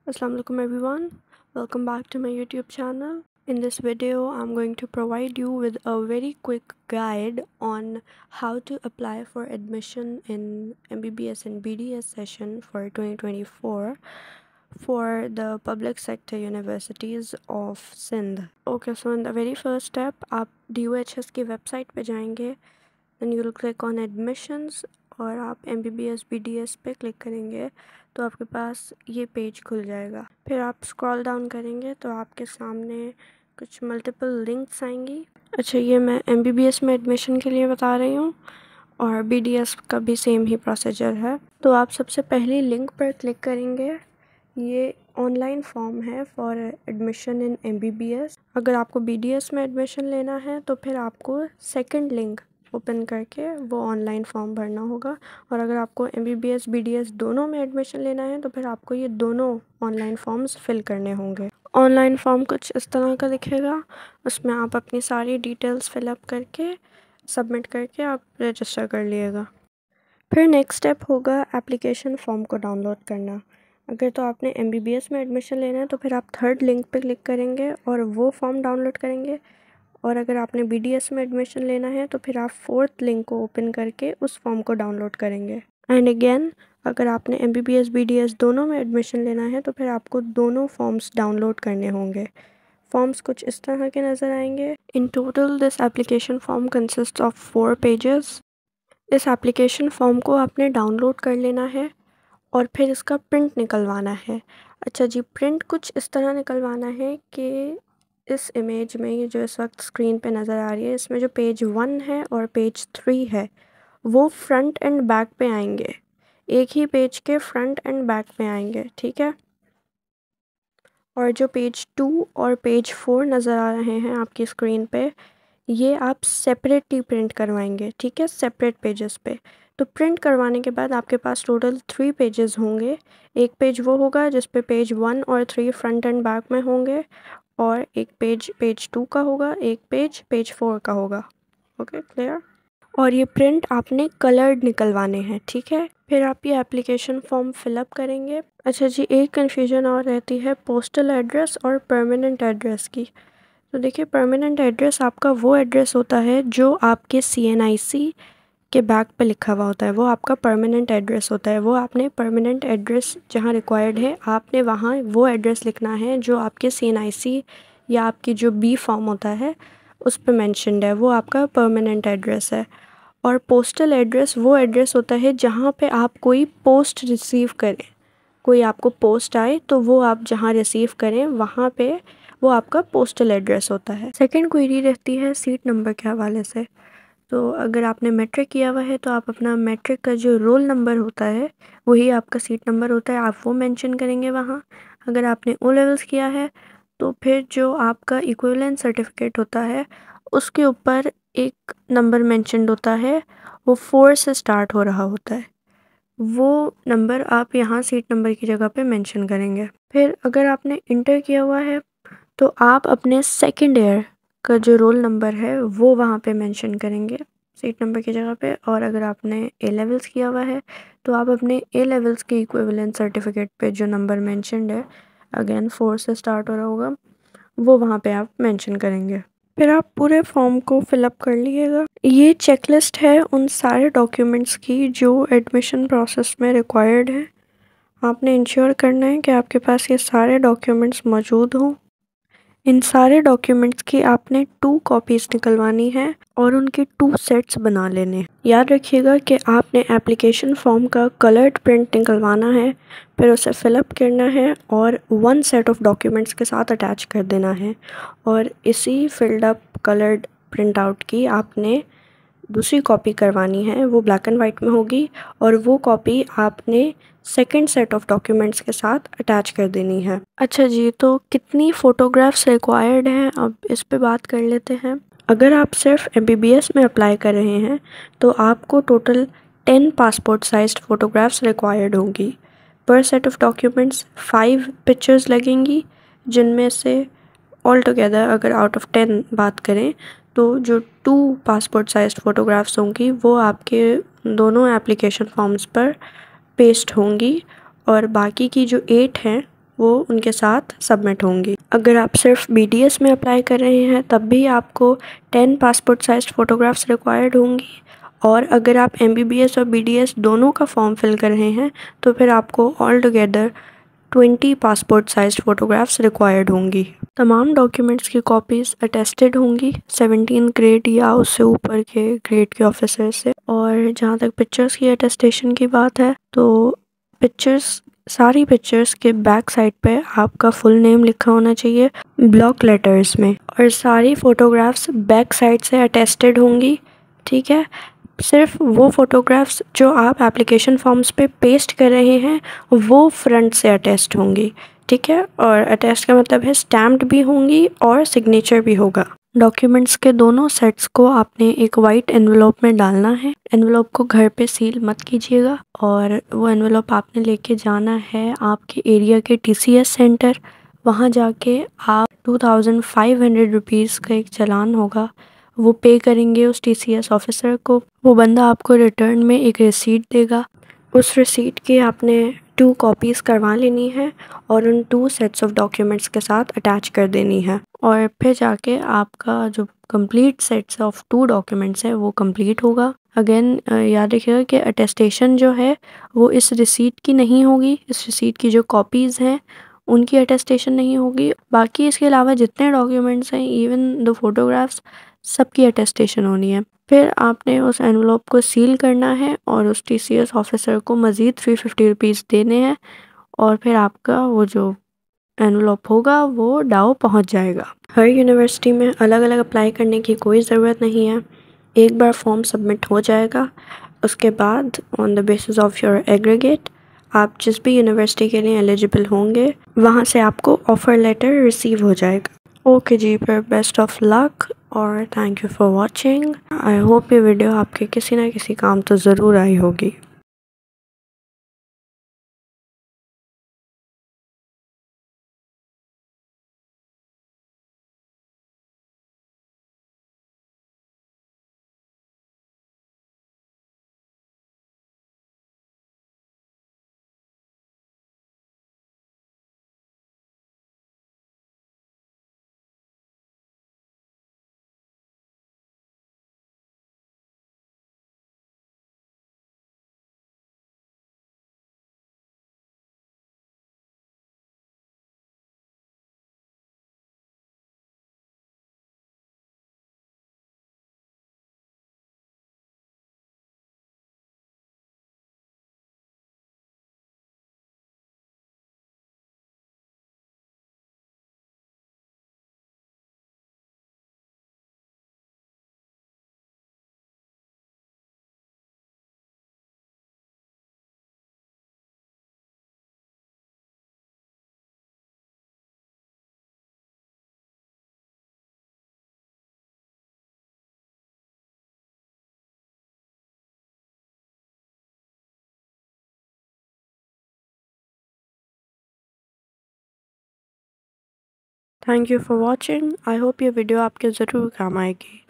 Assalamualaikum everyone, welcome back to my YouTube channel. In this video, I'm going to provide you with a very quick guide on how to apply for admission in MBBS and BDS session for 2024 for the public sector universities of Sindh. Okay, so in the very first step, आप DOHS की website पे जाएंगे, then you'll click on admissions और आप MBBS BDS पे click करेंगे तो आपके पास ये पेज खुल जाएगा। फिर आप स्क्रॉल डाउन करेंगे तो आपके सामने कुछ मल्टीपल लिंक्स आएंगी। अच्छा, ये मैं MBBS में एडमिशन के लिए बता रही हूँ और BDS का भी सेम ही प्रोसीजर है। तो आप सबसे पहली लिंक पर क्लिक करेंगे। ये ऑनलाइन फॉर्म है फॉर एडमिशन इन MBBS। अगर आपको BDS में एडमिशन लेना है तो फिर आपको सेकंड लिंक ओपन करके वो ऑनलाइन फॉर्म भरना होगा, और अगर आपको MBBS BDS दोनों में एडमिशन लेना है तो फिर आपको ये दोनों ऑनलाइन फॉर्म्स फिल करने होंगे। ऑनलाइन फॉर्म कुछ इस तरह का दिखेगा, उसमें आप अपनी सारी डिटेल्स फिलअप करके सबमिट करके आप रजिस्टर कर लिएगा। फिर नेक्स्ट स्टेप होगा एप्लीकेशन फॉर्म को डाउनलोड करना। अगर तो आपने MBBS में एडमिशन लेना है तो फिर आप थर्ड लिंक पे क्लिक करेंगे और वो फॉर्म डाउनलोड करेंगे, और अगर आपने BDS में एडमिशन लेना है तो फिर आप फोर्थ लिंक को ओपन करके उस फॉर्म को डाउनलोड करेंगे। एंड अगेन, अगर आपने MBBS BDS दोनों में एडमिशन लेना है तो फिर आपको दोनों फॉर्म्स डाउनलोड करने होंगे। फॉर्म्स कुछ इस तरह के नज़र आएंगे। In total this application form consist of 4 pages. इस एप्लीकेशन फॉर्म को आपने डाउनलोड कर लेना है और फिर इसका प्रिंट निकलवाना है। अच्छा जी, प्रिंट कुछ इस तरह निकलवाना है कि इस इमेज में, ये जो इस वक्त स्क्रीन पे नज़र आ रही है, इसमें जो पेज 1 है और पेज 3 है वो फ्रंट एंड बैक पे आएंगे। एक ही पेज के फ्रंट एंड बैक पे आएंगे, ठीक है। और जो पेज 2 और पेज 4 नज़र आ रहे हैं आपकी स्क्रीन पे, ये आप सेपरेटली प्रिंट करवाएंगे, ठीक है, सेपरेट पेजेस पे। तो प्रिंट करवाने के बाद आपके पास टोटल 3 पेजेस होंगे। एक पेज वो होगा जिस पे पेज 1 और 3 फ्रंट एंड बैक में होंगे, और एक पेज 2 का होगा, एक पेज 4 का होगा। Okay, clear. और ये प्रिंट आपने कलर्ड निकलवाने हैं, ठीक है। फिर आप ये एप्लीकेशन फॉर्म फिलअप करेंगे। अच्छा जी, एक कन्फ्यूजन और रहती है पोस्टल एड्रेस और परमानेंट एड्रेस की। तो देखिए, परमानेंट एड्रेस आपका वो एड्रेस होता है जो आपके CNIC के बैक पे लिखा हुआ होता है, वो आपका परमानेंट एड्रेस होता है। वो आपने परमानेंट एड्रेस जहाँ रिक्वायर्ड है, आपने वहाँ वो एड्रेस लिखना है जो आपके CNIC या आपकी जो B फॉर्म होता है उस पर मैंशनड है, वो आपका परमानेंट एड्रेस है। और पोस्टल एड्रेस वो एड्रेस होता है जहाँ पे आप कोई पोस्ट रिसीव करें, कोई आपको पोस्ट आए तो वो आप जहाँ रिसीव करें वहाँ पे वो आपका पोस्टल एड्रेस होता है। सेकंड क्वेरी रहती है सीट नंबर के हवाले से। तो अगर आपने मैट्रिक किया हुआ है तो आप अपना मैट्रिक का जो रोल नंबर होता है वही आपका सीट नंबर होता है, आप वो मेंशन करेंगे वहाँ। अगर आपने O लेवल्स किया है तो फिर जो आपका इक्विवेलेंट सर्टिफिकेट होता है उसके ऊपर एक नंबर मेंशन्ड होता है, वो 4 से स्टार्ट हो रहा होता है, वो नंबर आप यहाँ सीट नंबर की जगह पे मेंशन करेंगे। फिर अगर आपने इंटर किया हुआ है तो आप अपने सेकंड ईयर का जो रोल नंबर है वो वहाँ पे मेंशन करेंगे सीट नंबर की जगह पे। और अगर आपने A लेवल्स किया हुआ है तो आप अपने A लेवल्स के इक्विवेलेंट सर्टिफिकेट पे जो नंबर मेंशन्ड है, अगेन 4 से स्टार्ट हो रहा होगा, वो वहाँ पे आप मेंशन करेंगे। फिर आप पूरे फॉर्म को फिलअप कर लीजिएगा। ये चेकलिस्ट है उन सारे डॉक्यूमेंट्स की जो एडमिशन प्रोसेस में रिक्वायर्ड है। आपने इंश्योर करना है कि आपके पास ये सारे डॉक्यूमेंट्स मौजूद हों। इन सारे डॉक्यूमेंट्स की आपने 2 कॉपीज़ निकलवानी है और उनके 2 सेट्स बना लेने। याद रखिएगा कि आपने एप्लीकेशन फॉर्म का कलर्ड प्रिंट निकलवाना है, फिर उसे फिलअप करना है और 1 सेट ऑफ डॉक्यूमेंट्स के साथ अटैच कर देना है, और इसी filled up coloured print out की आपने दूसरी कॉपी करवानी है, वो ब्लैक एंड वाइट में होगी, और वो कॉपी आपने सेकंड सेट ऑफ डॉक्यूमेंट्स के साथ अटैच कर देनी है। अच्छा जी, तो कितनी फ़ोटोग्राफ्स रिक्वायर्ड हैं, अब इस पे बात कर लेते हैं। अगर आप सिर्फ MBBS में अप्लाई कर रहे हैं तो आपको total 10 passport sized photographs required होंगी। पर सेट ऑफ डॉक्यूमेंट्स 5 पिक्चर्स लगेंगी, जिनमें से ऑल टुगेदर अगर आउट ऑफ 10 बात करें तो जो 2 पासपोर्ट साइज्ड फ़ोटोग्राफ्स होंगी वो आपके दोनों एप्लीकेशन फॉर्म्स पर पेस्ट होंगी, और बाकी की जो 8 हैं वो उनके साथ सबमिट होंगी। अगर आप सिर्फ BDS में अप्लाई कर रहे हैं तब भी आपको 10 पासपोर्ट साइज फ़ोटोग्राफ्स रिक्वायर्ड होंगी, और अगर आप MBBS और BDS दोनों का फॉर्म फिल कर रहे हैं तो फिर आपको all together 20 passport size photographs required होंगी। तमाम डॉक्यूमेंट्स की कॉपीज़ अटेस्टेड होंगी 17 ग्रेड या उससे ऊपर के ग्रेड के ऑफिसर से। और जहाँ तक पिक्चर्स की अटेस्टेशन की बात है तो सारी पिक्चर्स के बैक साइड पे आपका फुल नेम लिखा होना चाहिए ब्लॉक लेटर्स में, और सारी फ़ोटोग्राफ्स बैक साइड से अटेस्टेड होंगी। ठीक है, सिर्फ वो फ़ोटोग्राफ्स जो आप एप्लीकेशन फॉर्म्स पे पेस्ट कर रहे हैं वो फ्रंट से अटेस्ट होंगी। ठीक है, और अटेस्ट का मतलब है स्टैम्प्ड भी होंगी और सिग्नेचर भी होगा। डॉक्यूमेंट्स के दोनों सेट्स को आपने एक वाइट एनवेलप में डालना है। एनवेलप को घर पे सील मत कीजिएगा, और वो एनवेलप आपने लेके जाना है आपके एरिया के TCS सेंटर। वहाँ जाके आप 2500 रुपीज़ का एक चालान होगा वो पे करेंगे उस TCS ऑफिसर को। वो बंदा आपको रिटर्न में एक रिसीट देगा। उस रिसीट की आपने 2 कॉपीज़ करवा लेनी है और उन 2 सेट्स ऑफ डॉक्यूमेंट्स के साथ अटैच कर देनी है, और फिर जाके आपका जो कंप्लीट सेट्स ऑफ 2 डॉक्यूमेंट्स है वो कंप्लीट होगा। अगेन याद रखिएगा कि अटेस्टेशन जो है वो इस रिसीट की नहीं होगी, इस रिसीट की जो कॉपीज़ हैं उनकी अटेस्टेशन नहीं होगी। बाकी इसके अलावा जितने डॉक्यूमेंट्स हैं इवन द फोटोग्राफ्स सबकी अटेस्टेशन होनी है। फिर आपने उस एनवलप को सील करना है और उस TCS ऑफिसर को मज़ीद 350 रुपीज़ देने हैं, और फिर आपका वो जो एनवलप होगा वो डाओ पहुंच जाएगा। हर यूनिवर्सिटी में अलग अलग अप्लाई करने की कोई ज़रूरत नहीं है। एक बार फॉर्म सबमिट हो जाएगा, उसके बाद on the basis of your aggregate आप जिस भी यूनिवर्सिटी के लिए एलिजिबल होंगे वहाँ से आपको ऑफ़र लेटर रिसीव हो जाएगा। ओके जी, फिर बेस्ट ऑफ लक और thank you for watching. I hope ये वीडियो आपके किसी ना किसी काम तो ज़रूर आई होगी। Thank you for watching. I hope ये वीडियो आपके ज़रूर काम आएगी।